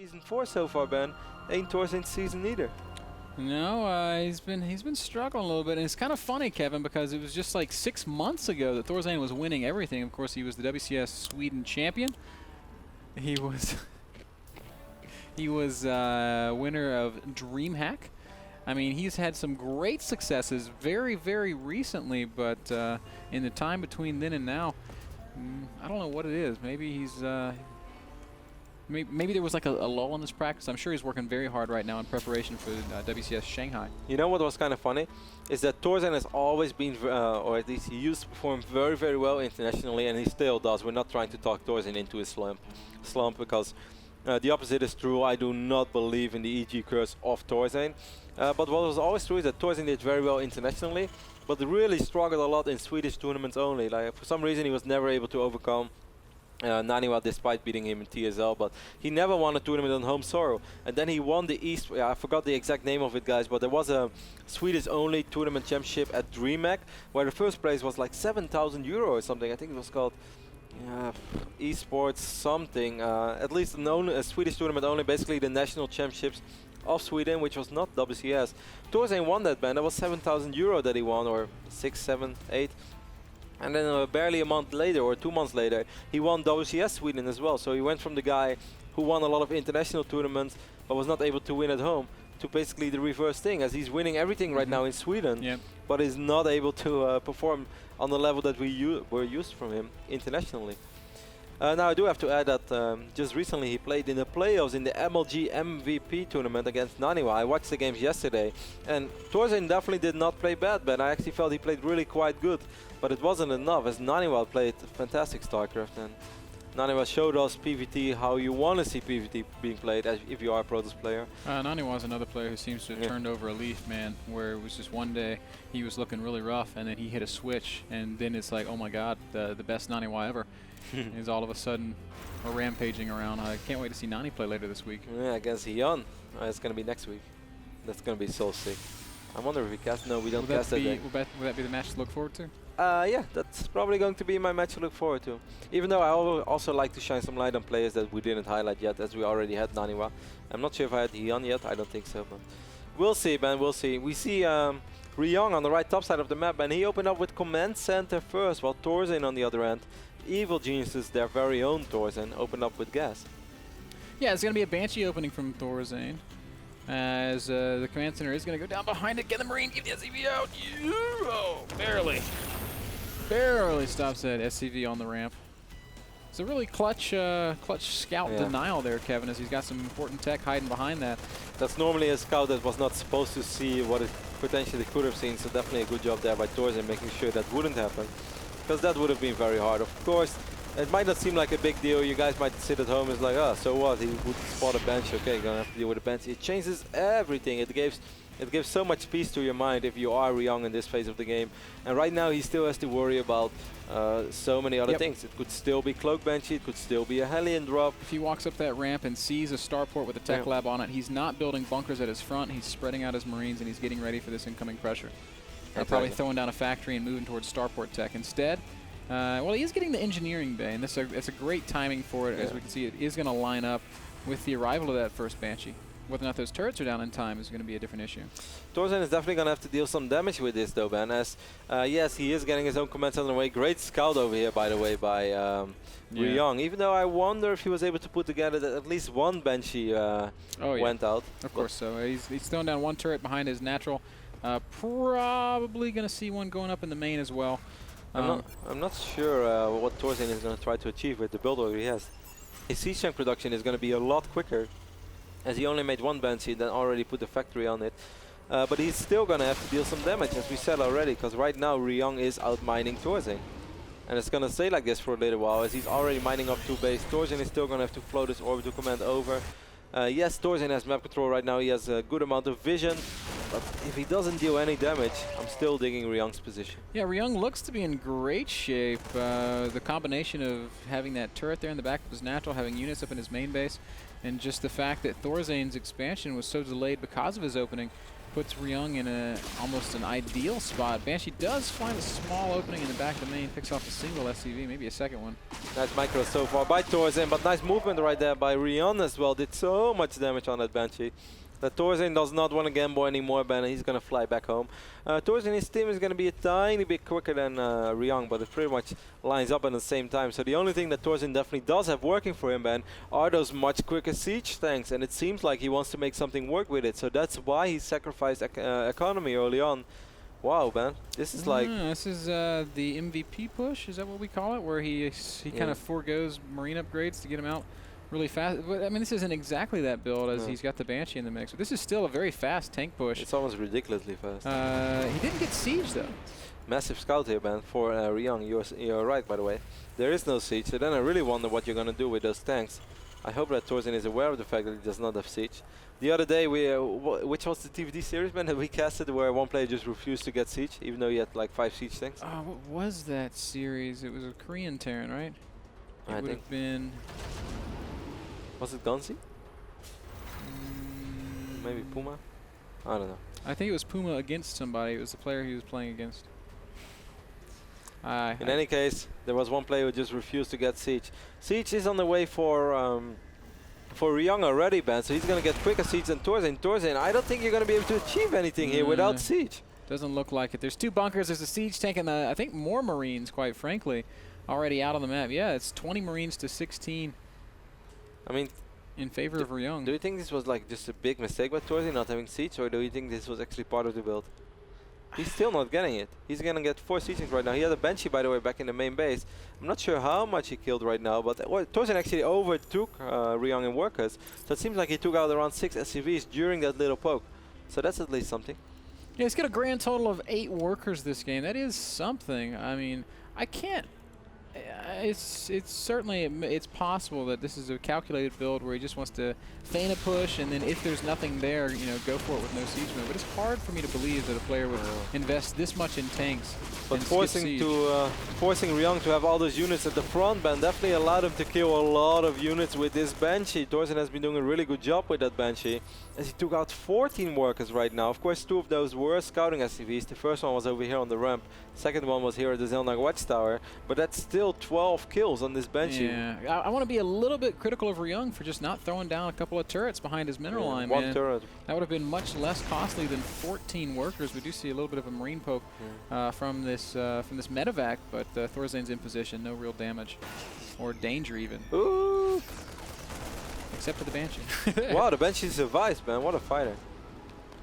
Season 4 so far, Ben. Ain't Thorzain's season either. No, he's been struggling a little bit, and it's kind of funny, Kevin, because it was just like 6 months ago that Thorzain was winning everything. Of course, he was the WCS Sweden champion. He was winner of DreamHack. I mean, he's had some great successes very, very recently, but in the time between then and now, I don't know what it is. Maybe he's maybe there was like a lull in his practice. I'm sure he's working very hard right now in preparation for WCS Shanghai. You know what was kind of funny? Is that Thorzain has always been, or at least he used to perform very, very well internationally, and he still does. We're not trying to talk Thorzain into his slump because the opposite is true. I do not believe in the EG curse of Thorzain. But what was always true is that Thorzain did very well internationally, but really struggled a lot in Swedish tournaments only. Like, for some reason, he was never able to overcome Naniwa despite beating him in TSL, but he never won a tournament on home soil. And then he won the East, I forgot the exact name of it, guys, but there was a Swedish only tournament championship at DreamHack where the first place was like 7,000 euro or something. I think it was called esports something, at least a Swedish tournament only, basically the national championships of Sweden, which was not WCS. Thorzain won that, man. That was 7,000 euro that he won, or 6, 7, 8. And then barely a month later, or 2 months later, he won WCS Sweden as well. So he went from the guy who won a lot of international tournaments but was not able to win at home to basically the reverse thing, as he's winning everything right now in Sweden, but is not able to perform on the level that we were used from him internationally. Now I do have to add that just recently he played in the playoffs in the MLG MVP tournament against Naniwa. I watched the games yesterday, and Thorzain definitely did not play bad, but I actually felt he played really quite good. But it wasn't enough, as Naniwa played fantastic StarCraft, and Naniwa showed us PvT how you want to see PvT being played as if you are a Protoss player. Naniwa is another player who seems to have turned over a leaf, man, where it was just one day he was looking really rough, and then he hit a switch, and then it's like, oh my god, the best Naniwa ever. Is all of a sudden rampaging around. I can't wait to see Nani play later this week. Yeah, against Hyun. It's going to be next week. That's going to be so sick. I wonder if we cast. No, we don't cast that day. Will that be the match to look forward to? Yeah, that's probably going to be my match to look forward to. Even though I also like to shine some light on players that we didn't highlight yet, as we already had Naniwa. I'm not sure if I had Hyun yet. I don't think so, but we'll see, man. We'll see. We see Ryung on the right top side of the map, and he opened up with Command Center first, while Thorzain on the other end, Evil Geniuses, their very own Thorzain, opened up with gas. Yeah, it's going to be a Banshee opening from Thorzain, as the Command Center is going to go down behind it, get the Marine, get the SCV out. Oh, barely stops that SCV on the ramp. It's a really clutch scout denial there, Kevin, as he's got some important tech hiding behind that. That's normally a scout that was not supposed to see what it potentially could have seen, so definitely a good job there by Thorzain making sure that wouldn't happen, because that would have been very hard. Of course, it might not seem like a big deal. You guys might sit at home and it's like, oh, so what? He would spot a bench. Okay, gonna have to deal with a bench. It changes everything. It gives so much peace to your mind if you are Ryung in this phase of the game. And right now he still has to worry about so many other things. It could still be Cloak Banshee, it could still be a Hellion drop. If he walks up that ramp and sees a starport with a tech lab on it, he's not building bunkers at his front, he's spreading out his Marines and he's getting ready for this incoming pressure. Probably throwing down a factory and moving towards starport tech. Instead, well, he is getting the engineering bay, and it's a great timing for it. As we can see, it is going to line up with the arrival of that first Banshee. Whether or not those turrets are down in time is going to be a different issue. Thorzain is definitely going to have to deal some damage with this, though, Ben, as yes, he is getting his own command center away. Great scout over here, by the way, by Ryung. Even though I wonder if he was able to put together that at least one Banshee went out. Of course so. He's thrown down one turret behind his natural. Probably going to see one going up in the main as well. I'm not sure what Thorzain is going to try to achieve with the build order he has. His siege tank production is going to be a lot quicker, as he only made one Banshee, then already put the factory on it. But he's still going to have to deal some damage, as we said already, because right now Ryung is out-mining Thorzain. And it's going to stay like this for a little while, as he's already mining up 2 base. Thorzain is still going to have to flow this orbital command over. Yes, Thorzain has map control right now, he has a good amount of vision, but if he doesn't deal any damage, I'm still digging Ryung's position. Yeah, Ryung looks to be in great shape. The combination of having that turret there in the back of his natural, having units up in his main base, and just the fact that Thorzain's expansion was so delayed because of his opening, puts Ryung in almost an ideal spot. Banshee does find a small opening in the back of the main, picks off a single SCV, maybe a second one. Nice micro so far by Thorzain, but nice movement right there by Ryung as well. Did so much damage on that Banshee. That Thorzain does not want to gamble anymore, Ben. He's going to fly back home. Thorzain, his team is going to be a tiny bit quicker than Ryung, but it pretty much lines up at the same time. So the only thing that Thorzain definitely does have working for him, Ben, are those much quicker siege tanks. And it seems like he wants to make something work with it. So that's why he sacrificed economy early on. Wow, Ben. This is like... This is the MVP push, is that what we call it? Where he kind of forgoes marine upgrades to get him out really fast. But I mean, this isn't exactly that build as he's got the Banshee in the mix. But this is still a very fast tank push. It's almost ridiculously fast. He didn't get siege though. Massive scout here, Ben, for Ryung. You're right, by the way. There is no siege, so then I really wonder what you're going to do with those tanks. I hope that Thorzain is aware of the fact that he does not have siege. The other day, which was the TVD series, Ben, that we casted where one player just refused to get siege, even though he had like 5 siege tanks? What was that series? It was a Korean Terran, right? It would have been... Was it Gonzi? Maybe Puma? I don't know. I think it was Puma against somebody. It was the player he was playing against. In any case, there was one player who just refused to get siege. Siege is on the way for Ryung already, Ben, so he's going to get quicker siege than Thorzain. Thorzain, I don't think you're going to be able to achieve anything here without siege. Doesn't look like it. There's 2 bunkers. There's a siege tank and I think more Marines, quite frankly, already out on the map. Yeah, it's 20 Marines to 16. I mean, in favor of Ryung. Do you think this was like just a big mistake by Thorzain not having siege, or do you think this was actually part of the build? He's still not getting it. He's gonna get 4 siege tanks right now. He had a Banshee, by the way, back in the main base. I'm not sure how much he killed right now, but Thorzain actually overtook Ryung in workers. So it seems like he took out around 6 SCVs during that little poke. So that's at least something. Yeah, he's got a grand total of 8 workers this game. That is something. I mean, I can't. It's certainly it's possible that this is a calculated build where he just wants to feign a push, and then if there's nothing there, you know, go for it with no siege move. But it's hard for me to believe that a player would invest this much in tanks. But forcing Ryung to have all those units at the front, Ben, definitely allowed him to kill a lot of units with this Banshee. Thorzain has been doing a really good job with that Banshee, as he took out 14 workers right now. Of course, 2 of those were scouting SCVs. The first one was over here on the ramp. The second one was here at the Zelnag Watchtower. But that's still 12 kills on this Banshee. Yeah, I want to be a little bit critical of Ryung for just not throwing down a couple of turrets behind his mineral line. One turret. That would have been much less costly than 14 workers. We do see a little bit of a marine poke from this medevac, but Thorzain's in position, no real damage or danger even. Ooh. Except for the Banshee. Wow, the Banshee survives, man. What a fighter.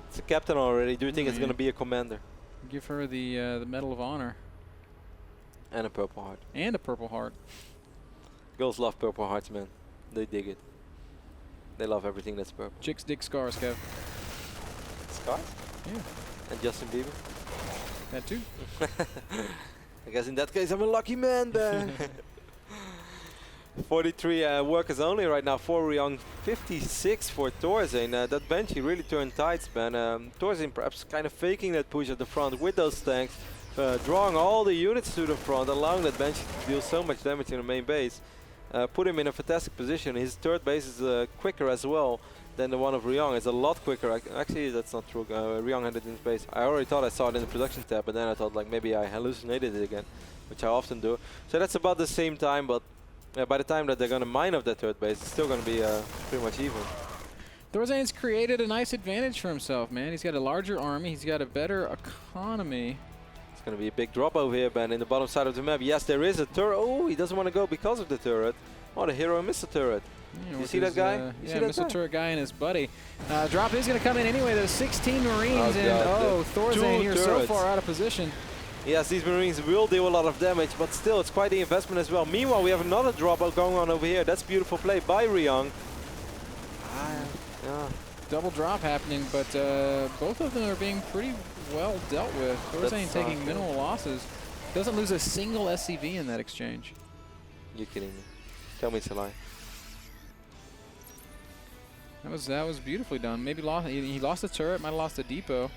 It's a captain already. Do you think it's going to be a commander? Give her the Medal of Honor. And a Purple Heart. And a Purple Heart. Girls love Purple Hearts, man. They dig it. They love everything that's purple. Chicks dig scars, Kev. Scars? Yeah. And Justin Bieber? That too. I guess in that case I'm a lucky man then. 43 workers only right now for Ryung, 56 for Thorzain. That Banshee really turned tides, man. Thorzain perhaps kind of faking that push at the front with those tanks, drawing all the units to the front, allowing that Banshee to deal so much damage in the main base. Put him in a fantastic position. His third base is quicker as well than the one of Ryung. It's a lot quicker. Actually, that's not true. Ryung had it in his base. I already thought I saw it in the production tab, but then I thought like maybe I hallucinated it again, which I often do. So that's about the same time, but by the time that they're going to mine up that third base, it's still going to be pretty much even. Thorzain's created a nice advantage for himself, man. He's got a larger army. He's got a better economy. It's going to be a big drop over here, Ben, in the bottom side of the map. Yes, there is a turret. Oh, he doesn't want to go because of the turret. Oh, the hero missed the turret. Yeah, you see that guy? Yeah, missile turret guy and his buddy. Drop is going to come in anyway. There's 16 Marines, and Thorzain here so far out of position. Yes, these Marines will deal a lot of damage, but still, it's quite the investment as well. Meanwhile, we have another drop going on over here. That's beautiful play by Ryung. Double drop happening, but both of them are being pretty well dealt with. Thorzain taking minimal losses. Doesn't lose a single SCV in that exchange. You're kidding me. Tell me it's a lie. That was beautifully done. Maybe he lost the turret, might have lost the depot.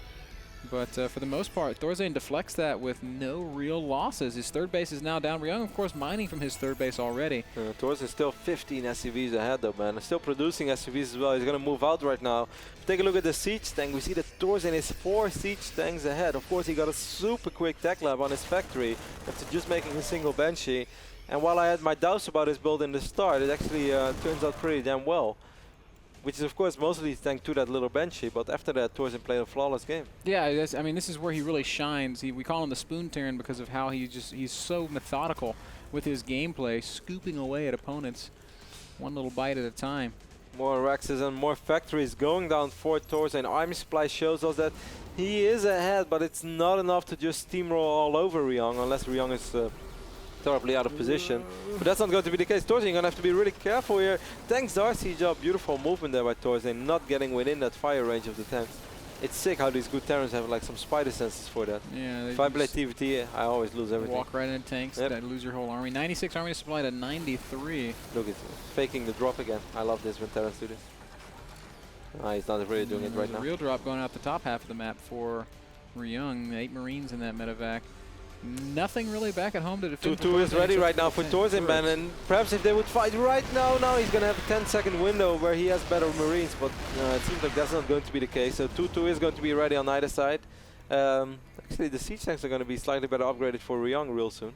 But for the most part, Thorzain deflects that with no real losses. His third base is now down. Ryung, of course, mining from his third base already. Thorzain is still 15 SCVs ahead, though, man. Still producing SCVs as well. He's going to move out right now. Take a look at the siege tank. We see that Thorzain is 4 siege tanks ahead. Of course, he got a super quick tech lab on his factory after just making a single Banshee. And while I had my doubts about his build in the start, it actually turns out pretty damn well. Which is, of course, mostly thanks to that little Banshee, but after that, Thorzain played a flawless game. Yeah, I mean, this is where he really shines. We call him the Spoon Terran because of how he's so methodical with his gameplay, scooping away at opponents one little bite at a time. More Rexes and more factories going down for Thorzain. Army Supply shows us that he is ahead, but it's not enough to just steamroll all over Ryung, unless Ryung is terribly out of position. But that's not going to be the case. Thorzain, you're going to have to be really careful here. Tanks are siege up. Beautiful movement there by Thorzain, not getting within that fire range of the tanks. It's sick how these good Terrans have like some spider senses for that. Yeah. If I play TVT, I always lose everything. Walk right into tanks, lose your whole army. 96 army supply to 93. Look, it's faking the drop again. I love this when Terrans do this. He's not really doing it right now. Real drop going out the top half of the map for Ryung. 8 Marines in that medevac. Nothing really back at home to defend. 2-2 is ready right now for Thorzain, man, and perhaps if they would fight right now, he's going to have a 10-second window where he has better Marines, but it seems like that's not going to be the case. So 2-2 is going to be ready on either side. Actually, the siege tanks are going to be slightly better upgraded for Ryung real soon.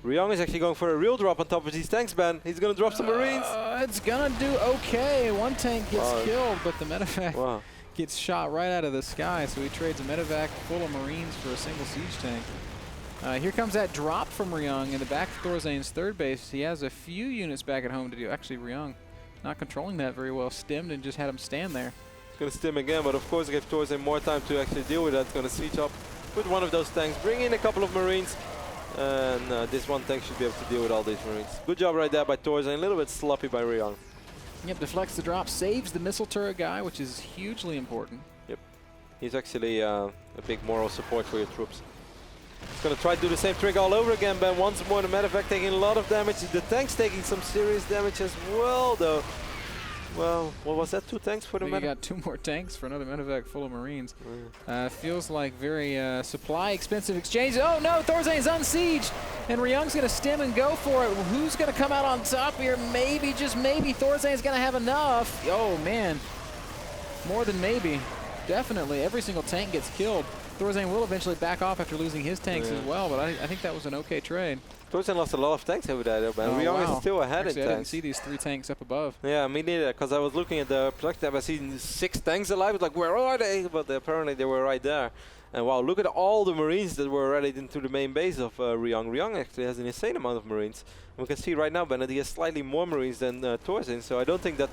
Ryung is actually going for a real drop on top of these tanks, man. He's going to drop some Marines. It's going to do okay. One tank gets killed, but the medevac gets shot right out of the sky, so he trades a medevac full of Marines for a single siege tank. Here comes that drop from Ryung in the back of Thorzain's third base. He has a few units back at home to do. Actually, Ryung not controlling that very well. Stemmed and just had him stand there. He's going to stem again, but of course, give Thorzain more time to actually deal with that. It's going to siege up with one of those tanks, bring in a couple of Marines, and this one tank should be able to deal with all these Marines. Good job right there by Thorzain. A little bit sloppy by Ryung. Yep, deflects the drop, saves the missile turret guy, which is hugely important. Yep. He's actually a big moral support for your troops. He's going to try to do the same trick all over again, but once more the medevac taking a lot of damage. The tank's taking some serious damage as well, though. Well, what was that? 2 tanks for the medevac? You got 2 more tanks for another medevac full of Marines. Feels like very supply expensive exchange. Oh no, Thorzain's unsieged, and Ryung's going to stem and go for it. Who's going to come out on top here? Maybe, just maybe, Thorzain's going to have enough. Oh man, more than maybe. Definitely, every single tank gets killed. Thorzain will eventually back off after losing his tanks as well, but I think that was an okay trade. Thorzain lost a lot of tanks over there, man. Ryung is still ahead in tanks. I didn't see these 3 tanks up above. Yeah, me neither, because I was looking at the production tab. I see 6 tanks alive. I was like, where are they? But apparently they were right there. And wow, look at all the Marines that were rallied into the main base of Ryung. Ryung actually has an insane amount of Marines. And we can see right now, Bennett, he has slightly more Marines than Thorzain, so I don't think that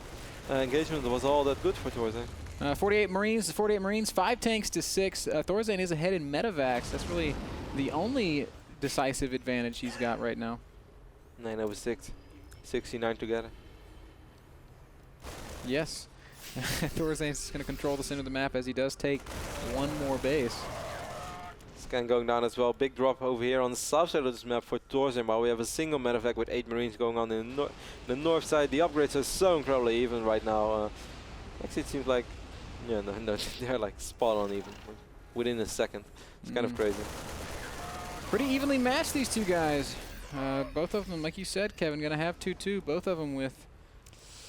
engagement was all that good for Thorzain. 48 Marines, 5 tanks to 6. Thorzain is ahead in medevacs. That's really the only decisive advantage he's got right now. 9 over 6. 69 together. Yes. Thorzain's going to control the center of the map as he does take 1 more base. Scan going down as well. Big drop over here on the south side of this map for Thorzain, while we have a single medevac with 8 Marines going on in the north side. The upgrades are so incredibly even right now. Actually, it seems like no, they're like spot on even within a second. It's kind of crazy. Pretty evenly matched, these 2 guys. Both of them, like you said, Kevin, going to have 2-2. Both of them with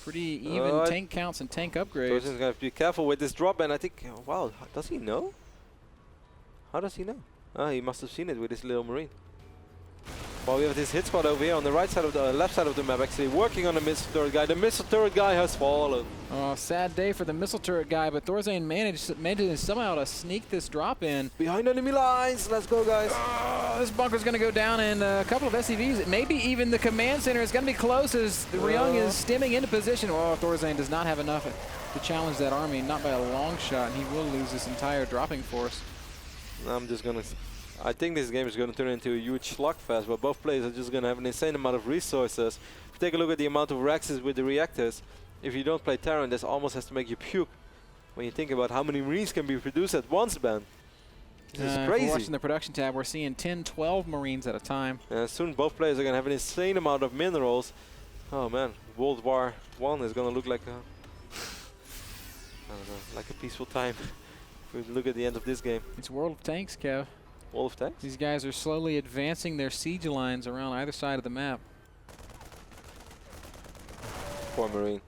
pretty even tank counts and tank upgrades. Thorzain's going to have to be careful with this drop, and I think, wow, does he know? How does he know? He must have seen it with his little Marine. Well, we have this hit spot over here on the right side of the left side of the map, actually working on the missile turret guy. The missile turret guy has fallen. Oh, sad day for the missile turret guy, but Thorzain managed somehow to sneak this drop in. Behind enemy lines. Let's go, guys. This bunker's going to go down, and a couple of SCVs. Maybe even the command center is going to be close as Ryung is stemming into position. Oh, Thorzain does not have enough to challenge that army, not by a long shot, and he will lose this entire dropping force. I'm just going to... I think this game is going to turn into a huge slugfest, but both players are just going to have an insane amount of resources. If you take a look at the amount of Rexes with the reactors, if you don't play Terran, this almost has to make you puke when you think about how many Marines can be produced at once, man. This is crazy. If we're watching the production tab, we're seeing 10, 12 Marines at a time. Soon both players are going to have an insane amount of minerals. Oh man, World War I is going to look like a, I don't know, like a peaceful time. We look at the end of this game. It's World of Tanks, Kev. World of Tanks? These guys are slowly advancing their siege lines around either side of the map. Poor Marine.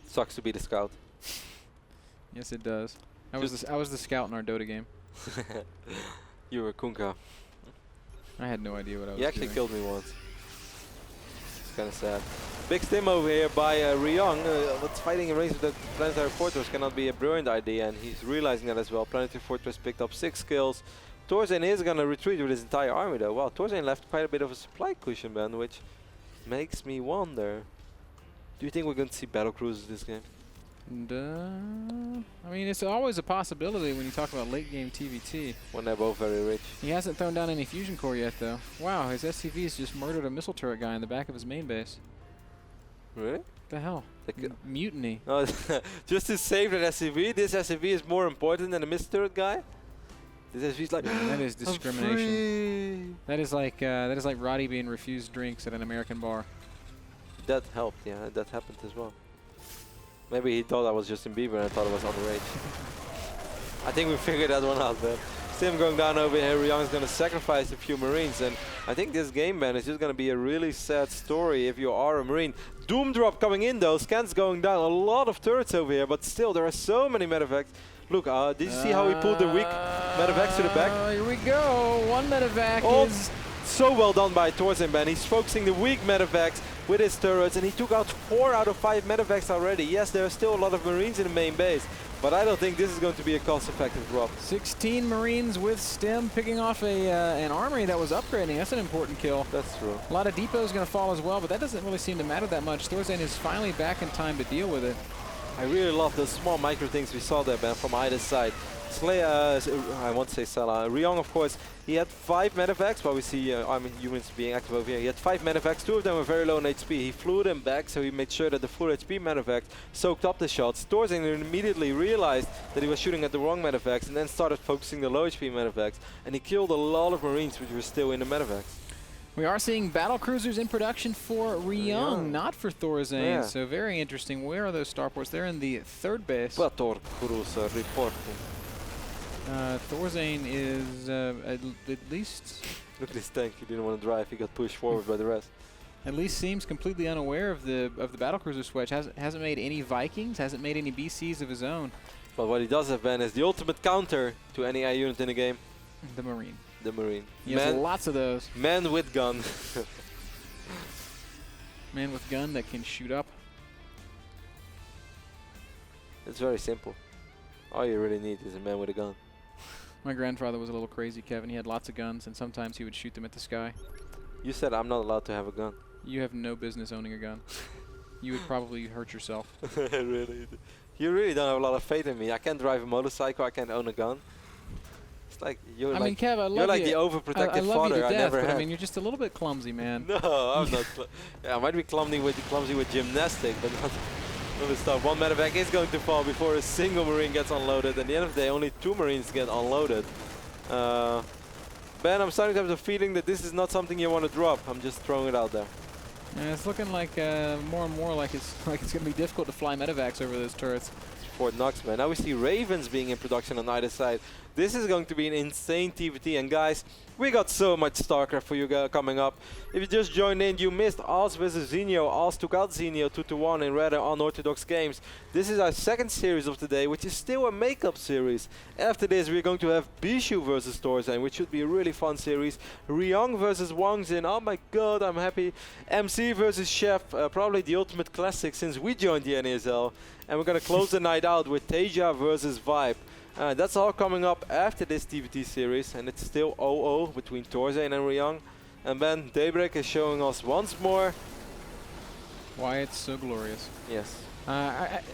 Sucks to be the scout. Yes, it does. I was the scout in our Dota game. You were Kunkka. I had no idea what I was doing. You actually killed me once. It's kind of sad. Big stim over here by Ryung. What's fighting in range with the Planetary Fortress cannot be a brilliant idea, and he's realizing that as well. Planetary Fortress picked up 6 kills. Thorzain is going to retreat with his entire army though. Wow, Thorzain left quite a bit of a supply cushion, man, which makes me wonder. Do you think we're going to see battle cruisers this game? And, I mean, it's always a possibility when you talk about late game TVT. When they're both very rich. He hasn't thrown down any fusion core yet, though. Wow, his SCV's just murdered a missile turret guy in the back of his main base. Really? What the hell? Mutiny. Oh, just to save that SCV. This SCV is more important than the missile turret guy. This SCV's like. That is discrimination. That is like Roddy being refused drinks at an American bar. That helped, yeah. That happened as well. Maybe he thought I was Justin Bieber and I thought I was underage. I think we figured that one out, man. Stim going down over here. Ryung's going to sacrifice a few Marines, and I think this game, man, is just going to be a really sad story if you are a Marine. Doom drop coming in, though. Scans going down. A lot of turrets over here, but still, there are so many medevacts. Look, did you see how he pulled the weak medevacts to the back? Here we go. One medevac is... So well done by Thorzain, man. He's focusing the weak medevacs with his turrets, and he took out 4 out of 5 medevacs already. Yes, there are still a lot of Marines in the main base, but I don't think this is going to be a cost-effective drop. 16 Marines with Stim picking off an armory that was upgrading. That's an important kill. That's true. A lot of depots going to fall as well, but that doesn't really seem to matter that much. Thorzain is finally back in time to deal with it. I really love those small micro things we saw there, man, from either side. I want to say Salah. Ryung, of course, he had 5 medevacs, while we see humans being active over here. He had 5 medevacs, 2 of them were very low on HP. He flew them back, so he made sure that the full HP medevac soaked up the shots. Thorzain immediately realized that he was shooting at the wrong medevacs and then started focusing the low HP medevacs. And he killed a lot of Marines which were still in the medevacs. We are seeing battle cruisers in production for Ryung, not for Thorzain. Yeah. So very interesting. Where are those starports? They're in the 3rd base. Battle cruiser reporting. Thorzain is at least... Look at this tank. He didn't want to drive. He got pushed forward by the rest. At least seems completely unaware of the battlecruiser switch. Hasn't made any Vikings. Hasn't made any BCs of his own. But what he does have, Ben, is the ultimate counter to any AI unit in the game. The Marine. The Marine. He has lots of those. Man with gun. Man with gun that can shoot up. It's very simple. All you really need is a man with a gun. My grandfather was a little crazy, Kevin. He had lots of guns, and sometimes he would shoot them at the sky. You said I'm not allowed to have a gun. You have no business owning a gun. You would probably hurt yourself. Really? You really don't have a lot of faith in me. I can't drive a motorcycle. I can't own a gun. It's like you're like Kev, I love you're like you. the overprotective I love father you to I death, never but had. I mean, you're just a little bit clumsy, man. No, I'm not. Yeah, I might be clumsy with gymnastics, but not with stuff. One medevac is going to fall before a single Marine gets unloaded. At the end of the day, only 2 Marines get unloaded. Ben, I'm starting to have the feeling that this is not something you want to drop. I'm just throwing it out there. Yeah, it's looking like more and more like it's going to be difficult to fly medevacs over those turrets. Fort Knox, man. Now we see Ravens being in production on either side. This is going to be an insane TVT. And guys, we got so much StarCraft for you coming up. If you just joined in, you missed Oz versus Zinio. Oz took out Zinio 2-1 in rather unorthodox games. This is our 2nd series of the day, which is still a makeup series. After this, we're going to have Bishu versus Thorzain, which should be a really fun series. Ryung versus Wangzin. Oh my god, I'm happy. MC versus Chef, probably the ultimate classic since we joined the NASL. And we're going to close the night out with Teja versus Vibe. That's all coming up after this TVT series, and it's still 0-0 between Thorzain and Ryung. And then Daybreak is showing us once more why it's so glorious. Yes.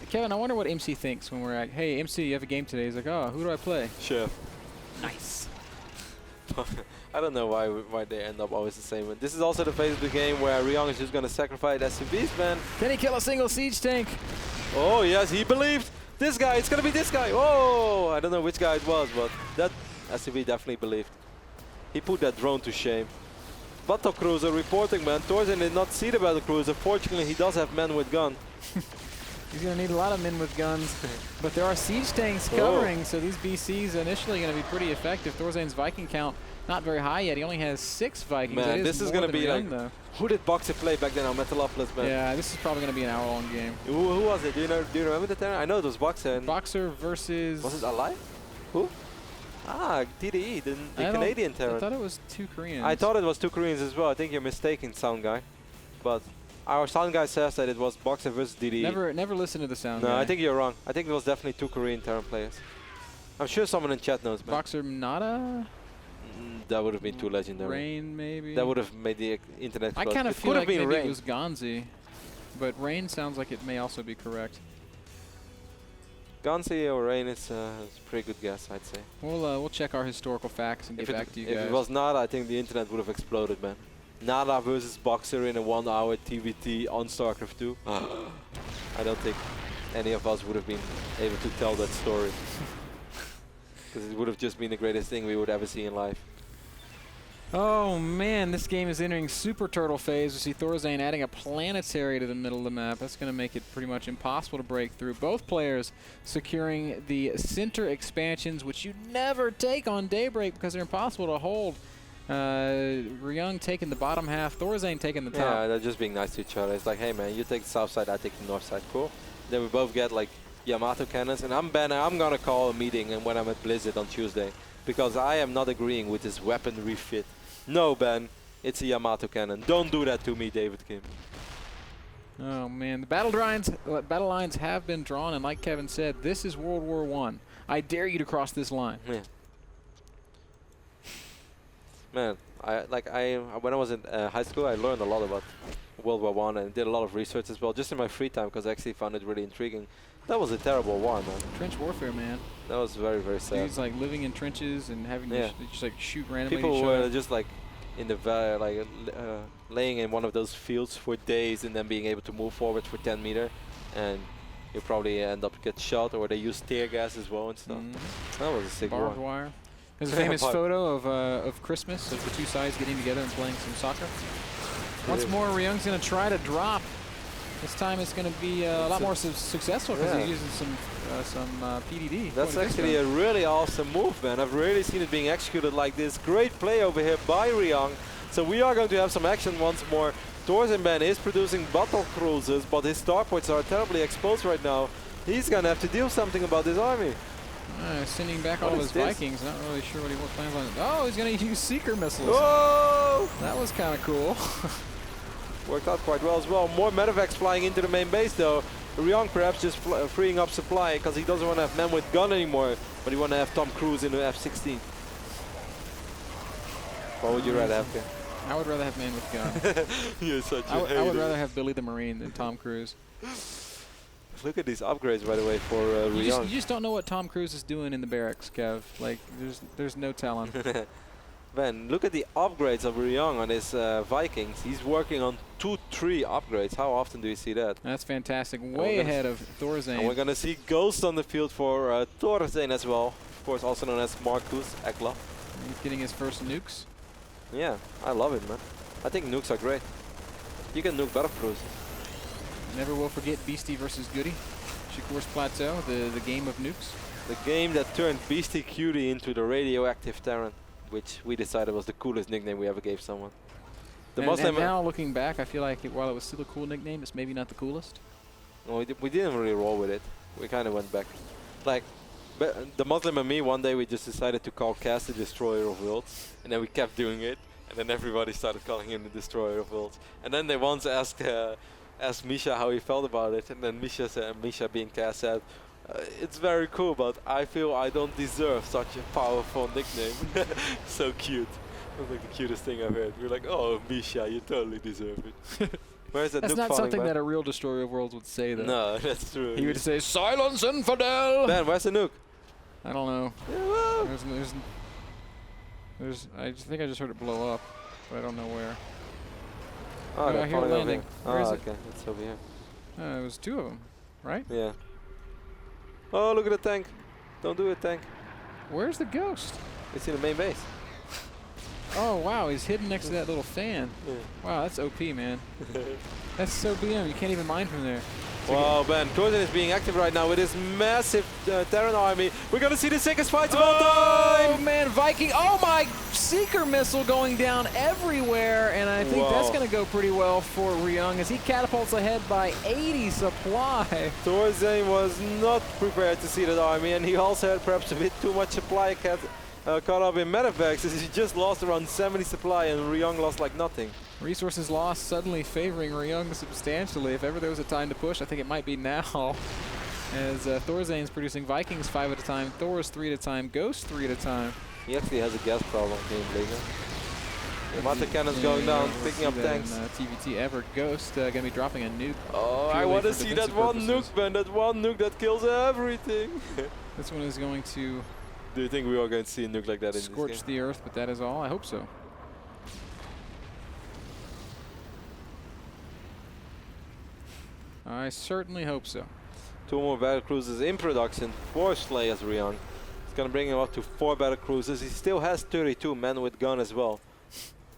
Kevin, I wonder what MC thinks when we're like, hey, MC, you have a game today. He's like, oh, who do I play? Chef. Nice. I don't know why they end up always the same. But this is also the phase of the game where Ryung is just going to sacrifice SCVs, man. Can he kill a single siege tank? Oh, yes, he believed. This guy, it's going to be this guy. Oh, I don't know which guy it was, but that SCV definitely believed. He put that drone to shame. Battle cruiser reporting, man. Thorzain did not see the battle cruiser. Fortunately, he does have men with gun. He's going to need a lot of men with guns. But there are siege tanks covering, so these BCs initially going to be pretty effective. Thorzain's Viking count not very high yet. He only has 6 Vikings. Man, this is going to be Ryung, like, though. Who did Boxer play back then on Metalopolis, man? Yeah, this is probably going to be an hour-long game. Who was it? Do you remember the Terran? I know it was Boxer. And Boxer versus... Was it alive? Who? Ah, TDE, the Canadian Terran. I thought it was 2 Koreans. I thought it was 2 Koreans as well. I think you're mistaken, sound guy. But our sound guy says that it was Boxer versus DDE. Never listen to the sound guy. No, I think you're wrong. I think it was definitely 2 Korean Terran players. I'm sure someone in chat knows, man. Boxer Nada? That would have been too legendary. Rain, maybe? That would have made the internet I kind of feel like maybe Rain. it was Gonzi. But Rain sounds like it may also be correct. Gonzi or Rain is a pretty good guess, I'd say. We'll check our historical facts and get back to you guys. If it was Nada, I think the internet would have exploded, man. Nada versus Boxer in a 1-hour TVT on StarCraft 2. I don't think any of us would have been able to tell that story. Because it would have just been the greatest thing we would ever see in life. Oh man, this game is entering Super Turtle phase. We see Thorzain adding a planetary to the middle of the map. That's going to make it pretty much impossible to break through. Both players securing the center expansions, which you never take on Daybreak because they're impossible to hold. Ryung taking the bottom half, Thorzain taking the top. Yeah, they're just being nice to each other. It's like, hey man, you take the south side, I take the north side, cool. Then we both get like Yamato cannons, and I'm gonna call a meeting and when I'm at Blizzard on Tuesday, because I am not agreeing with this weapon refit. No, Ben, it's a Yamato cannon. Don't do that to me, David Kim. Oh man, the battle lines have been drawn, and like Kevin said, this is World War I. I dare you to cross this line. Yeah. Man, when I was in high school, I learned a lot about World War I and did a lot of research as well, just in my free time, because I actually found it really intriguing. That was a terrible war, man. Trench warfare, man. That was very, very sad. Dudes like living in trenches and having to just like shoot randomly. People were just like in the valley, laying in one of those fields for days and then being able to move forward for 10 meters, and you probably end up get shot, or they use tear gas as well and stuff. That was a sick barbed war. wire. There's a famous photo of Christmas of the 2 sides getting together and playing some soccer. Once more, Ryung's going to try to drop. This time it's going to be a lot more successful because he's using some PDD. That's actually a really awesome move, man. I've rarely seen it being executed like this. Great play over here by Ryung. So we are going to have some action once more. Thorzain is producing battle cruisers, but his starports are terribly exposed right now. He's going to have to do something about this army. Sending back all of his Vikings. Not really sure what he plans on. Oh, he's going to use Seeker missiles. Whoa! That was kind of cool. Worked out quite well as well. More medevacs flying into the main base though. Ryung perhaps just freeing up supply because he doesn't want to have men with gun anymore, but he want to have Tom Cruise in the F-16. What would you rather have, Ken? I would rather have men with gun. You're such a I would rather have Billy the Marine than Tom Cruise. Look at these upgrades, by the way, for Ryung. You just don't know what Tom Cruise is doing in the barracks, Kev. Like, there's no telling. Man, look at the upgrades of Ryung on his Vikings. He's working on 2-3 upgrades. How often do you see that? That's fantastic. Way ahead of Thorzain. And we're going to see Ghost on the field for Thorzain as well. Of course, also known as Marcus Ekla. He's getting his first nukes. Yeah, I love it, man. I think nukes are great. You can nuke battle cruisers. Never will forget Beastie versus Goody. Shakur's Plateau, the game of nukes. The game that turned Beastie Cutie into the radioactive Terran, which we decided was the coolest nickname we ever gave someone. And now looking back, I feel like while it was still a cool nickname, it's maybe not the coolest. Well, we didn't really roll with it. We kind of went back. Like, the Muslim and me, one day we just decided to call Cass the Destroyer of Worlds, and then we kept doing it, and then everybody started calling him the Destroyer of Worlds. And then they once asked Misha how he felt about it, and then Misha being Cass said, it's very cool, but I feel I don't deserve such a powerful nickname. So cute. It was like the cutest thing I've heard. We were like, oh, Misha, you totally deserve it. Where's that That's not something that a real Destroyer of Worlds would say, though. No, that's true. He would say, silence, infidel! Ben, where's the nuke? I don't know. Yeah, I think I just heard it blow up, but I don't know where. Oh, they're I hear falling landing. over. Where is Oh, it? okay. It's over here. It was 2 of them, right? Yeah. Oh, look at the tank. Don't do it, tank. Where's the ghost? It's in the main base. Oh, wow, he's hidden next to that little fan. Yeah. Wow, that's OP, man. That's so BM. You can't even mine from there. Wow, man, Thorzain is being active right now with his massive Terran army. We're gonna see the sickest fights of all time! Oh man, Viking, oh my, Seeker missile going down everywhere, and I think that's gonna go pretty well for Ryung as he catapults ahead by 80 supply. Thorzain was not prepared to see that army, and he also had perhaps a bit too much supply caught up in medevacs as he just lost around 70 supply and Ryung lost like nothing. Resources lost suddenly favoring Ryung substantially. If ever there was a time to push, I think it might be now. As Thorzain's producing Vikings 5 at a time, Thor's 3 at a time, Ghost 3 at a time. He actually has a gas problem being bigger. The Mata cannon's going down, picking up tanks. TVT ever. Ghost gonna be dropping a nuke. Oh, I want to see that one nuke, man. That one nuke that kills everything. This one is going to... Do you think we are going to see a nuke like that in this game? Scorch the earth, but that is all. I hope so. I certainly hope so. 2 more battle cruisers in production for Slay as Ryung. It's going to bring him up to 4 battle cruisers. He still has 32 men with gun as well.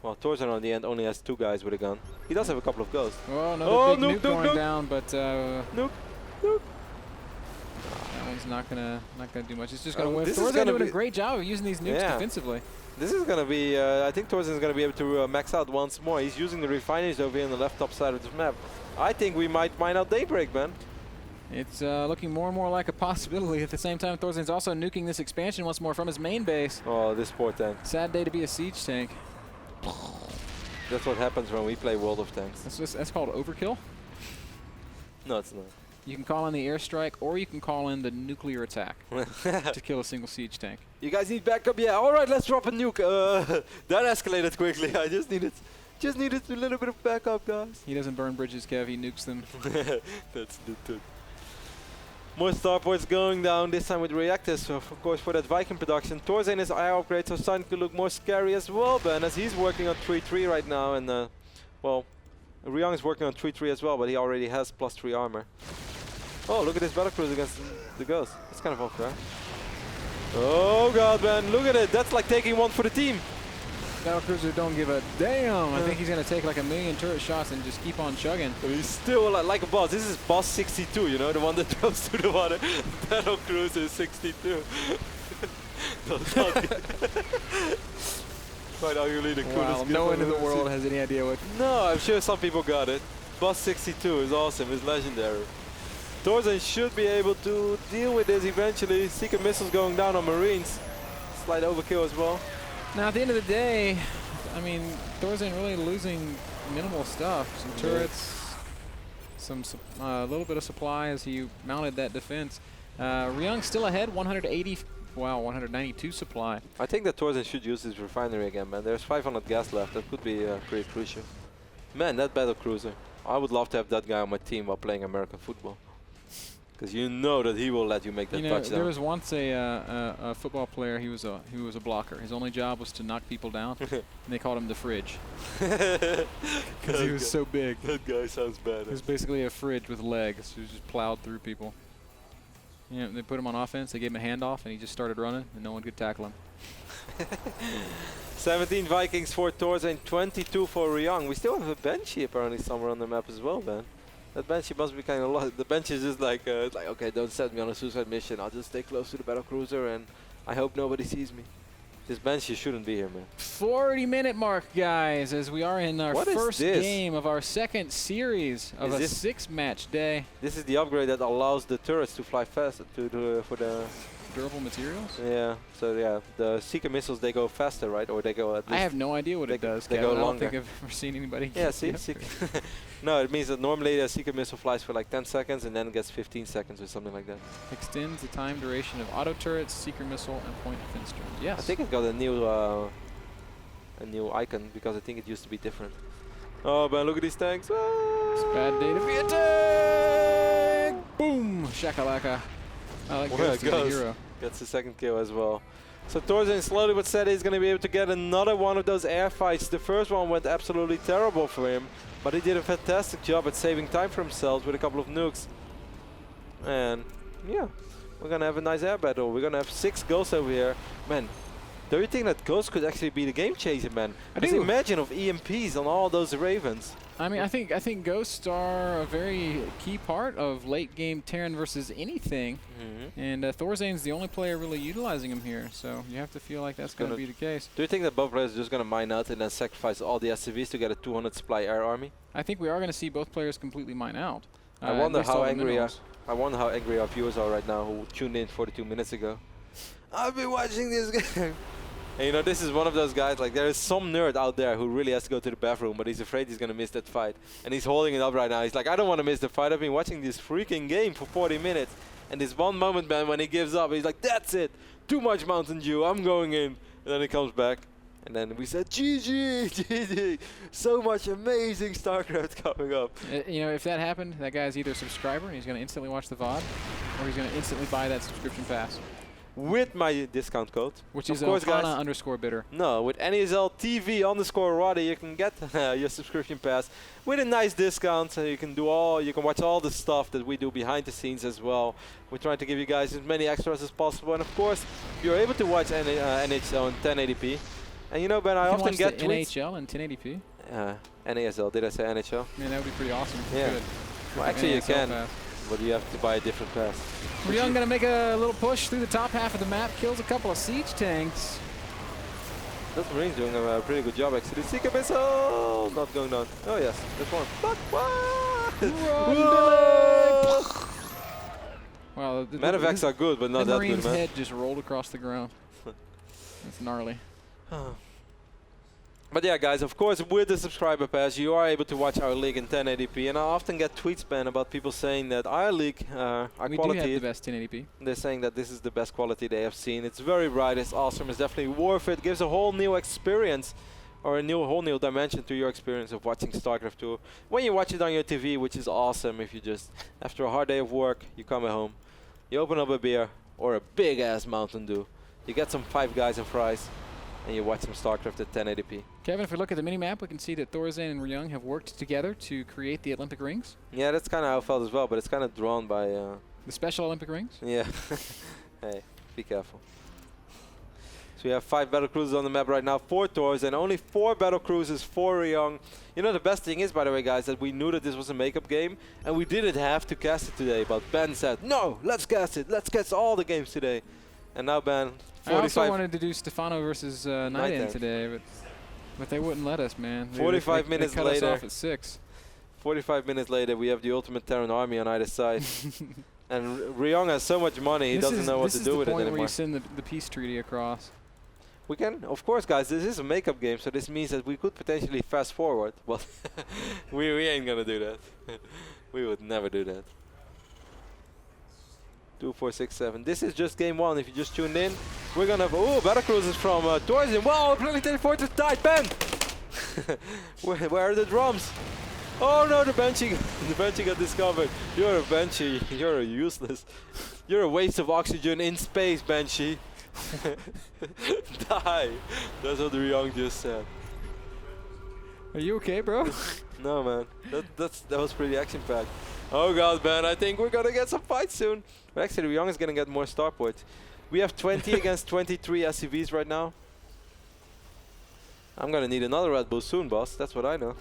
Well, Thorzain on the end only has 2 guys with a gun. He does have a couple of ghosts. Oh, another big nuke going nuke down, but nuke. That one's not gonna do much. It's just gonna whiff. Thorzain doing a great job of using these nukes defensively. This is gonna be. I think Thorzain is gonna be able to max out once more. He's using the refineries over here on the left top side of this map. I think we might find out Daybreak, man. It's looking more and more like a possibility. At the same time, Thorzain's also nuking this expansion once more from his main base. Oh, this poor tank. Sad day to be a siege tank. That's what happens when we play World of Tanks. That's called overkill? No, it's not. You can call in the airstrike, or you can call in the nuclear attack to kill a single siege tank. You guys need backup? Yeah, all right, let's drop a nuke. That escalated quickly. I just needed a little bit of backup, guys. He doesn't burn bridges, Kev. He nukes them. That's the truth. More starports going down, this time with reactors, so of course, for that Viking production. Thorzain is air upgrade, so starting to look more scary as well, Ben, as he's working on 3-3 right now, and well, Ryung is working on 3-3 as well, but he already has +3 armor. Oh, look at this battlecruiser against the Ghost. It's kind of unfair. Oh god, man, look at it. That's like taking one for the team. Battlecruiser don't give a damn. I think he's going to take like 1,000,000 turret shots and just keep on chugging. But he's still like a boss. This is boss 62, you know, the one that drops to the water. Battlecruiser is 62. Quite arguably the coolest. No one in the world has any idea what. No, I'm sure some people got it. Boss 62 is awesome. It's legendary. Thorzain should be able to deal with this eventually. Seeker missiles going down on Marines. Slight overkill as well. Now, at the end of the day, I mean, Thorzain really losing minimal stuff. Some turrets, a little bit of supply as he mounted that defense. Ryung still ahead, 192 supply. I think that Thorzain should use his refinery again, man. There's 500 gas left. That could be pretty crucial. Man, that battle cruiser. I would love to have that guy on my team while playing American football. Because you know that he will let you make that touchdown. There was once a football player. He was a blocker. His only job was to knock people down, and they called him the fridge because he was so big. That guy sounds bad. He was basically a fridge with legs. He just plowed through people. You know, they put him on offense. They gave him a handoff, and he just started running, and no one could tackle him. 17 Vikings for Thorzain, 22 for Ryung. We still have a Banshee apparently somewhere on the map as well, man. That Banshee must be kind of lost. The Banshee is just like, okay, don't set me on a suicide mission. I'll just stay close to the battlecruiser and I hope nobody sees me. This Banshee shouldn't be here, man. 40-minute mark, guys, as we are in our first game of our second series of a 6-match day. This is the upgrade that allows the turrets to fly faster for the durable materials? Yeah, so yeah, the Seeker missiles, they go faster, right? Or they go at least... I have no idea what it does, They go longer. I don't think I've ever seen anybody... Yeah, see? No, it means that normally a Seeker missile flies for like 10 seconds and then gets 15 seconds or something like that. Extends the time duration of auto turrets, Seeker missile, and point defense turrets. Yes. I think it got a new icon because I think it used to be different. Oh man, look at these tanks. Ah! It's a bad day to be a tank! Boom! Shakalaka. I like Ghost as a hero. Gets the second kill as well. So Thorzain slowly but steady is going to be able to get another one of those air fights. The first one went absolutely terrible for him, but he did a fantastic job at saving time for himself with a couple of nukes. And yeah, we're going to have a nice air battle. We're going to have 6 ghosts over here. Man, Do you think that Ghost could actually be the game changer, man? I Just do. imagine of EMPs on all those Ravens. I mean, I think ghosts are a very key part of late game Terran versus anything, and Thorzain's the only player really utilizing him here. So you have to feel like that's going to be the case. Do you think that both players are just going to mine out and then sacrifice all the SCVs to get a 200 supply air army? I think we are going to see both players completely mine out. I wonder how angry our viewers are right now who tuned in 42 minutes ago. I've been watching this game. And you know, this is one of those guys, like there is some nerd out there who really has to go to the bathroom, but he's afraid he's going to miss that fight. And he's holding it up right now. He's like, I don't want to miss the fight. I've been watching this freaking game for 40 minutes. And this one moment, man, when he gives up, he's like, that's it. Too much Mountain Dew. I'm going in. And then he comes back. And then we said, GG, GG. So much amazing StarCraft coming up. You know, if that happened, that guy's either a subscriber and he's going to instantly watch the VOD, or he's going to instantly buy that subscription pass. With my discount code, which is _bitter. No, with NASL TV_Roddy, you can get your subscription pass with a nice discount. So you can watch all the stuff that we do behind the scenes as well. We're trying to give you guys as many extras as possible, and of course, you're able to watch NHL in 1080p. And you know, Ben, I often get tweets. NHL in 1080p. NASL. Did I say NHL? Man, that would be pretty awesome. Yeah. Good. Well, actually, you can. Pass. But you have to buy a different pass. Ryung going to make a little push through the top half of the map, kills a couple of siege tanks. Those Marines doing a pretty good job actually. Seeker missile! Not going down. Oh yes, there's one. But wow, Medevacs are good, but not that good, man. The Marine's head just rolled across the ground. That's gnarly. But yeah, guys, of course, with the subscriber pass, you are able to watch our league in 1080p. And I often get tweets, Ben, about people saying that our league, our quality. We do have the best 1080p. They're saying that this is the best quality they have seen. It's very bright, it's awesome, it's definitely worth it. Gives a whole new experience, or a whole new dimension to your experience of watching StarCraft 2. When you watch it on your TV, which is awesome if you just, after a hard day of work, you come at home, you open up a beer, or a big-ass Mountain Dew. You get some Five Guys and fries, and you watch some StarCraft at 1080p. Kevin, if we look at the mini-map, we can see that Thorzain and Ryung have worked together to create the Olympic rings. Yeah, that's kind of how I felt as well, but it's kind of drawn by... the special Olympic rings? Yeah. Hey, be careful. So we have 5 battle cruisers on the map right now, 4 Thorzain, only 4 battle cruisers for Ryung. You know, the best thing is, by the way, guys, that we knew that this was a makeup game, and we didn't have to cast it today, but Ben said, no, let's cast it. Let's cast all the games today. And now, Ben, 45... I also wanted to do Stefano versus Night End today, but they wouldn't let us, man. 45 minutes cut later. us off at 6. 45 minutes later, we have the ultimate Terran army on either side. And Ryung has so much money, he doesn't know what to do with it anymore. This is the point where you send the peace treaty across. We can, of course, guys, this is a makeup game, so this means that we could potentially fast forward. But we ain't gonna do that. We would never do that. 2, 4, 6, 7. This is just game 1. If you just tuned in, we're gonna have battle cruisers from Thorzain. Wow, planetary fortress died, Ben. where are the drums? Oh no, the Banshee got discovered. You're a Banshee. You're a useless. You're a waste of oxygen in space, Banshee. Die. That's what Ryung just said. Are you okay, bro? No, man. That was pretty action-packed. Oh god, man, I think we're gonna get some fights soon. But actually, Ryung is gonna get more starports. We have 20 against 23 SCVs right now. I'm gonna need another Red Bull soon, boss. That's what I know.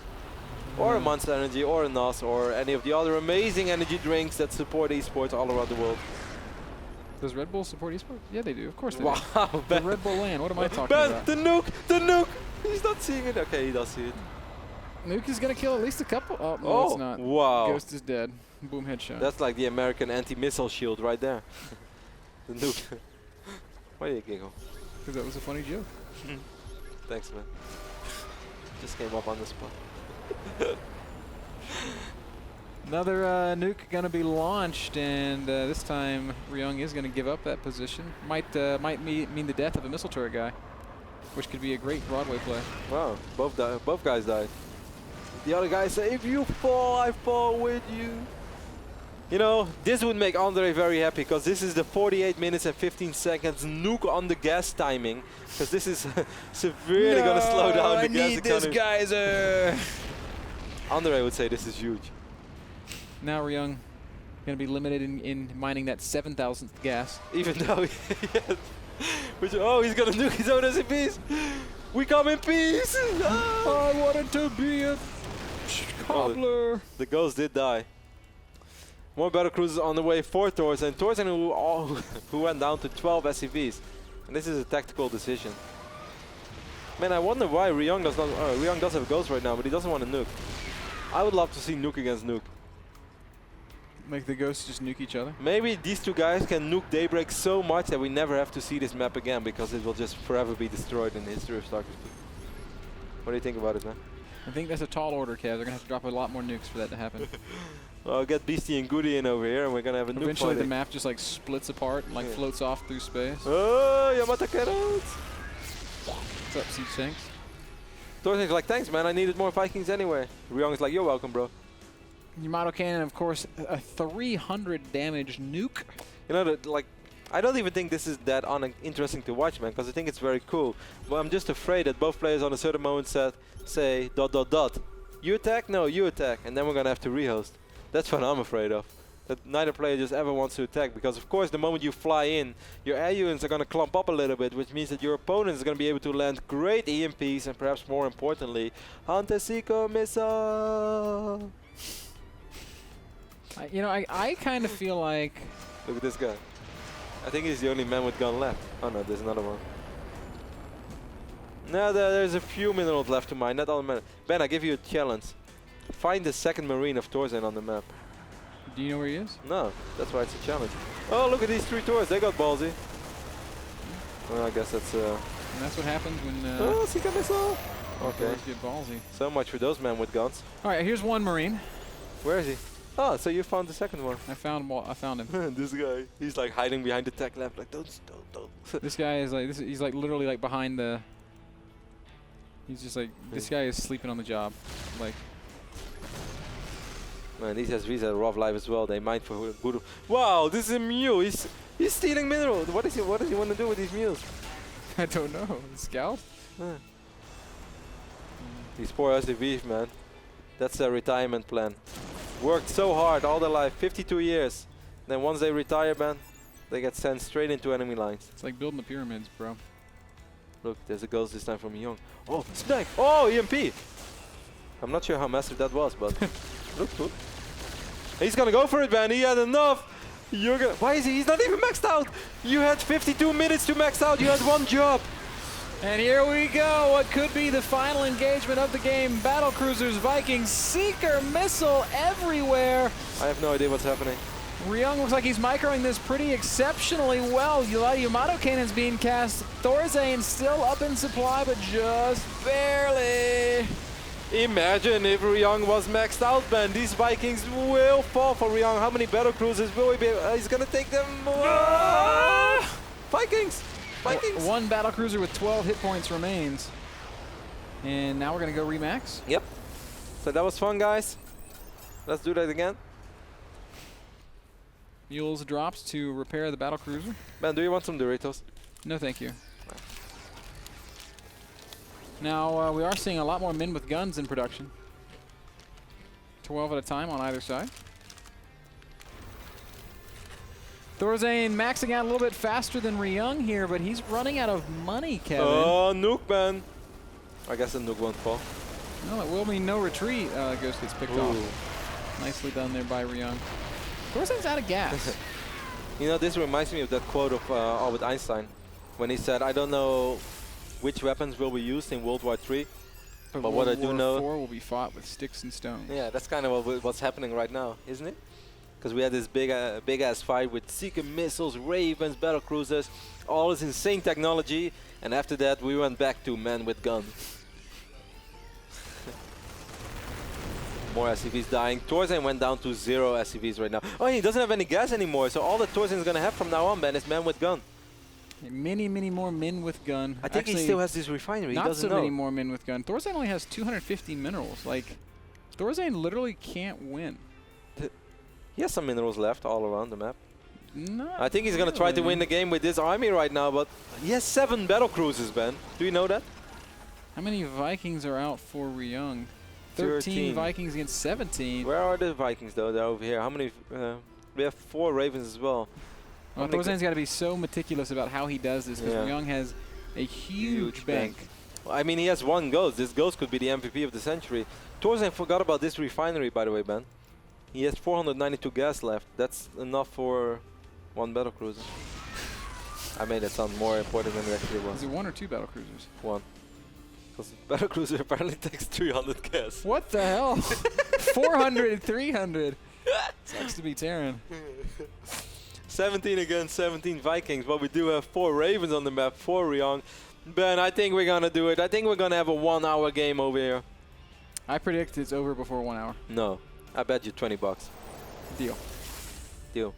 Or a Monster Energy, or a NASL, or any of the other amazing energy drinks that support esports all around the world. Does Red Bull support esports? Yeah, they do. Of course they do. Wow, Ben. The Red Bull land. What am I talking about? Ben, the nuke! He's not seeing it. Okay, he does see it. Nuke is gonna kill at least a couple. Oh, no, it's not. Wow. Ghost is dead. Boom, headshot. That's like the American anti-missile shield right there. The nuke. Why do you giggle? Because that was a funny joke. Thanks, man. Just came up on the spot. Another nuke gonna be launched, and this time Ryung is gonna give up that position. Might mean the death of a missile turret guy, which could be a great Broadway play. Wow, both guys died. The other guy said, if you fall, I fall with you. You know, this would make Andre very happy, because this is the 48 minutes and 15 seconds nuke on the gas timing, because this is severely going to slow down the gas economy. I need this geyser! Andre would say this is huge. Now Ryung going to be limited in mining that 7,000th gas. Even though Oh, he's gonna nuke his own SCVs. We come in peace. I wanted to be a cobbler. The ghost did die. More battlecruisers on the way for Thorzain. Thorzain who went down to 12 SCVs. And this is a tactical decision. Man, I wonder why Ryung does not. Ryung does have ghosts right now, but he doesn't want to nuke. I would love to see nuke against nuke. Make the ghosts just nuke each other? Maybe these two guys can nuke Daybreak so much that we never have to see this map again, because it will just forever be destroyed in the history of StarCraft 2. What do you think about it, man? I think that's a tall order, Kev. They're going to have to drop a lot more nukes for that to happen. I'll get Beastie and Goody in over here, and we're going to have a nuke Eventually fighting. the map just like splits apart and like floats off through space. Oh, Yamata cannons! What's up, Siege Tanks? Thorzain's like, thanks, man. I needed more Vikings anyway. Ryung is like, you're welcome, bro. Yamato Cannon, of course, a 300 damage nuke. You know, like, I don't even think this is that uninteresting to watch, man, because I think it's very cool. But I'm just afraid that both players on a certain moment say ... You attack? No, you attack. And then we're going to have to rehost. That's what I'm afraid of. That neither player just ever wants to attack. Because, of course, the moment you fly in, your air units are going to clump up a little bit, which means that your opponent is going to be able to land great EMPs and perhaps more importantly, Hunter-Seeker Missile. You know, I kind of feel like... Look at this guy. I think he's the only man with gun left. Oh no, there's another one. No, there's a few minerals left to mine, not all the minerals. Ben, I give you a challenge. Find the second marine of Thorzain on the map. Do you know where he is? No, that's why it's a challenge. Oh, look at these 3 Thors, they got ballsy. Well, I guess that's... And that's what happens when... oh, Seeker Missile! Okay. Thors get ballsy. So much for those men with guns. Alright, here's one marine. Where is he? Oh, so you found the second one. I found him. This guy, he's like hiding behind the tech lab, like don't. This guy is like, he's like literally like behind the... He's just like, this guy is sleeping on the job. Like... Man, these SVs had a rough life as well. They mine for good. Wow, this is a mule. He's stealing minerals. What does he want to do with these mules? I don't know. Scout? These poor SCVs, man. That's their retirement plan. Worked so hard all their life, 52 years. Then once they retire, man, they get sent straight into enemy lines. It's like building the pyramids, bro. Look, there's a ghost this time from Young. Oh, snake! Oh, EMP! I'm not sure how massive that was, but look good. He's gonna go for it, man. He had enough. You're gonna. Why is he? He's not even maxed out. You had 52 minutes to max out. You had one job. And here we go. What could be the final engagement of the game? Battlecruisers, Vikings, Seeker Missile everywhere. I have no idea what's happening. Ryung looks like he's microing this pretty exceptionally well. Yamato Cannon's being cast. Thorzain still up in supply, but just barely. Imagine if Ryung was maxed out, man. These Vikings will fall for Ryung. How many battlecruisers will he be? He's gonna take them. Vikings! Vikings! One battlecruiser with 12 hit points remains. And now we're gonna go remax. Yep. So that was fun, guys. Let's do that again. Mules drops to repair the battlecruiser. Ben, do you want some Doritos? No, thank you. Now, we are seeing a lot more men with guns in production. 12 at a time on either side. Thorzain maxing out a little bit faster than Ryung here, but he's running out of money, Kevin. Oh, nuke, man. I guess the nuke won't fall. No, it will mean no retreat. Ghost gets picked off. Nicely done there by Ryung. Thorzain's out of gas. You know, this reminds me of that quote of Albert Einstein when he said, I don't know which weapons will be used in World War III, but what I do know... World War IV will be fought with sticks and stones. Yeah, that's kind of what's happening right now, isn't it? Because we had this big-ass fight with Seeker missiles, Ravens, battlecruisers, all this insane technology, and after that we went back to men with guns. More SCVs dying. Thorzain went down to 0 SCVs right now. Oh, he doesn't have any gas anymore, so all that Thorzain is going to have from now on, Ben, is men with gun. Many, many more men with gun. I think he still has this refinery. Not he doesn't so know. many more men with gun. Thorzain only has 250 minerals. Like, Thorzain literally can't win. He has some minerals left all around the map. Not I think he's going to try to win the game with this army right now, but he has 7 battlecruisers, Ben. Do you know that? How many Vikings are out for Ryung? 13 Vikings against 17. Where are the Vikings, though? They're over here. How many? We have 4 Ravens as well. Well, Thorzain's got to be so meticulous about how he does this because Ryung has a huge bank. Well, I mean, he has 1 ghost. This ghost could be the MVP of the century. Thorzain forgot about this refinery, by the way, Ben. He has 492 gas left. That's enough for 1 battlecruiser. I made it sound more important than it actually was. Is it 1 or 2 battlecruisers? 1. Because battlecruiser apparently takes 300 gas. What the hell? 400 and 300. Sucks to be Terran. 17 against 17 Vikings, but we do have 4 Ravens on the map for Ryung. Ben, I think we're gonna do it. I think we're gonna have a 1-hour game over here. I predict it's over before 1 hour. No, I bet you 20 bucks. Deal. Deal.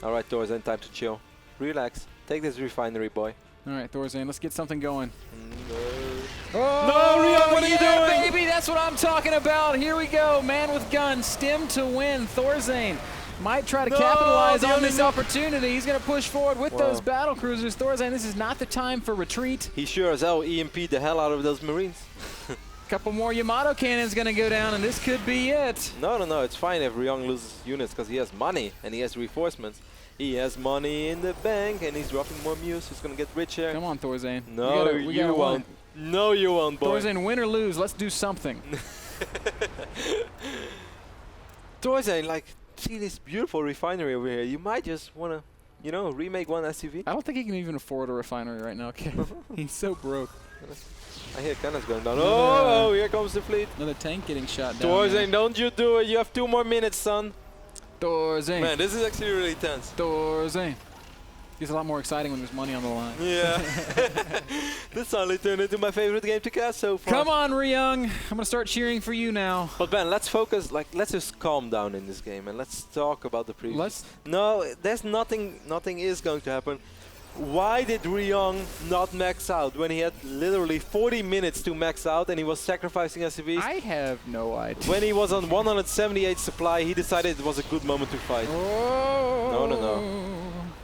All right, Thorzain, time to chill. Relax. Take this refinery, boy. All right, Thorzain, let's get something going. No. Oh, no, Ryung, what are you doing? Baby, that's what I'm talking about. Here we go. Man with gun, stem to win. Thorzain might try to capitalize on this opportunity. He's going to push forward with those battle cruisers. Thorzain, this is not the time for retreat. He sure as hell EMP'd the hell out of those Marines. Couple more Yamato cannons going to go down, and this could be it. No, it's fine if Ryung loses units because he has money and he has reinforcements. He has money in the bank and he's dropping more muse. He's going to get richer. Come on, Thorzain. No, you won't. No, you won't, boy. Thorzain, win or lose, let's do something. Thorzain, like, see this beautiful refinery over here. You might just want to, you know, remake one SUV. I don't think he can even afford a refinery right now, okay? He's so broke. I hear cannons going down. Oh, here comes the fleet. Another tank getting shot down. Thorzain, don't you do it. You have 2 more minutes, son. Thorzain. Man, this is actually really tense. Thorzain. It's a lot more exciting when there's money on the line. Yeah. This suddenly turned into my favorite game to cast so far. Come on, Ryung. I'm going to start cheering for you now. But Ben, let's focus, like, let's just calm down in this game and let's talk about the previous. No, there's nothing is going to happen. Why did Ryung not max out when he had literally 40 minutes to max out and he was sacrificing SCVs? I have no idea. When he was on 178 supply, he decided it was a good moment to fight. Oh. No.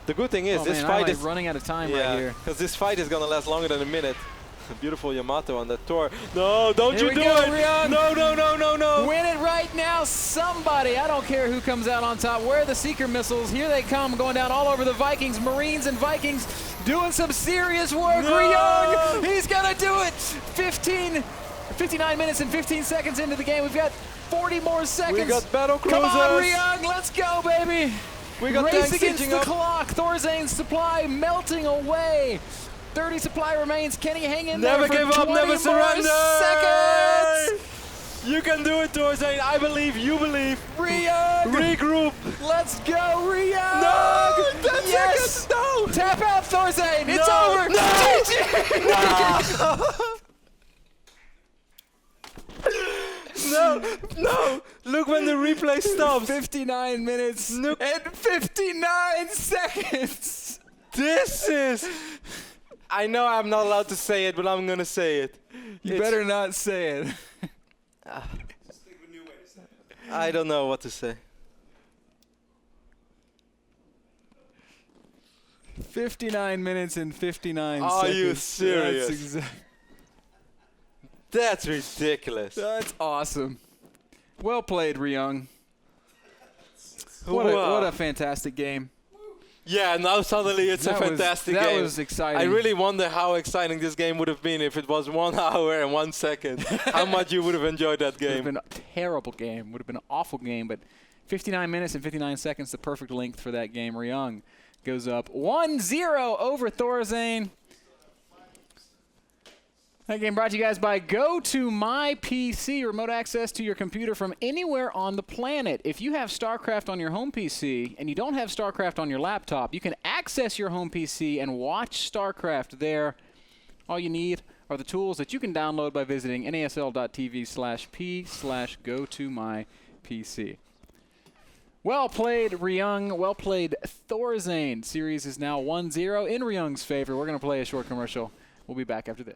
The good thing is this fight is running out of time right here. Because this fight is gonna last longer than a minute. Beautiful Yamato on that Thor. No, don't you do it! Ryung. No! Win it right now, somebody! I don't care who comes out on top. Where are the seeker missiles? Here they come, going down all over the Vikings. Marines and Vikings doing some serious work. Ryung, he's gonna do it! 59 minutes and 15 seconds into the game. We've got 40 more seconds. We got battle cruisers. Come on, Ryung, let's go, baby! We got race against the up. clock. Thorzain's supply melting away. 30 supply remains. Can he hang in never there give for up, 20 never surrender. Seconds? You can do it, Thorzain. I believe, you believe. Ryung. Regroup. Let's go, Ryung. No, 10 seconds. No. Tap out, Thorzain. It's over. No. Look when the replay stops. 59 minutes and 59 seconds. This is... I know I'm not allowed to say it, but I'm going to say it. You better not say it. I don't know what to say. 59 minutes and 59 seconds. Are you serious? That's ridiculous. That's awesome. Well played, Ryung. What a fantastic game. Yeah, now suddenly it's a fantastic game. That was exciting. I really wonder how exciting this game would have been if it was 1 hour and 1 second. How much you would have enjoyed that game. It would have been a terrible game. Would have been an awful game, but 59 minutes and 59 seconds, the perfect length for that game. Ryung goes up 1-0 over Thorzain. That game brought to you guys by GoToMyPC, remote access to your computer from anywhere on the planet. If you have StarCraft on your home PC and you don't have StarCraft on your laptop, you can access your home PC and watch StarCraft there. All you need are the tools that you can download by visiting nasl.tv/p/GoToMyPC. Well played, Ryung. Well played, Thorzain. Series is now 1-0 in Ryung's favor. We're going to play a short commercial. We'll be back after this.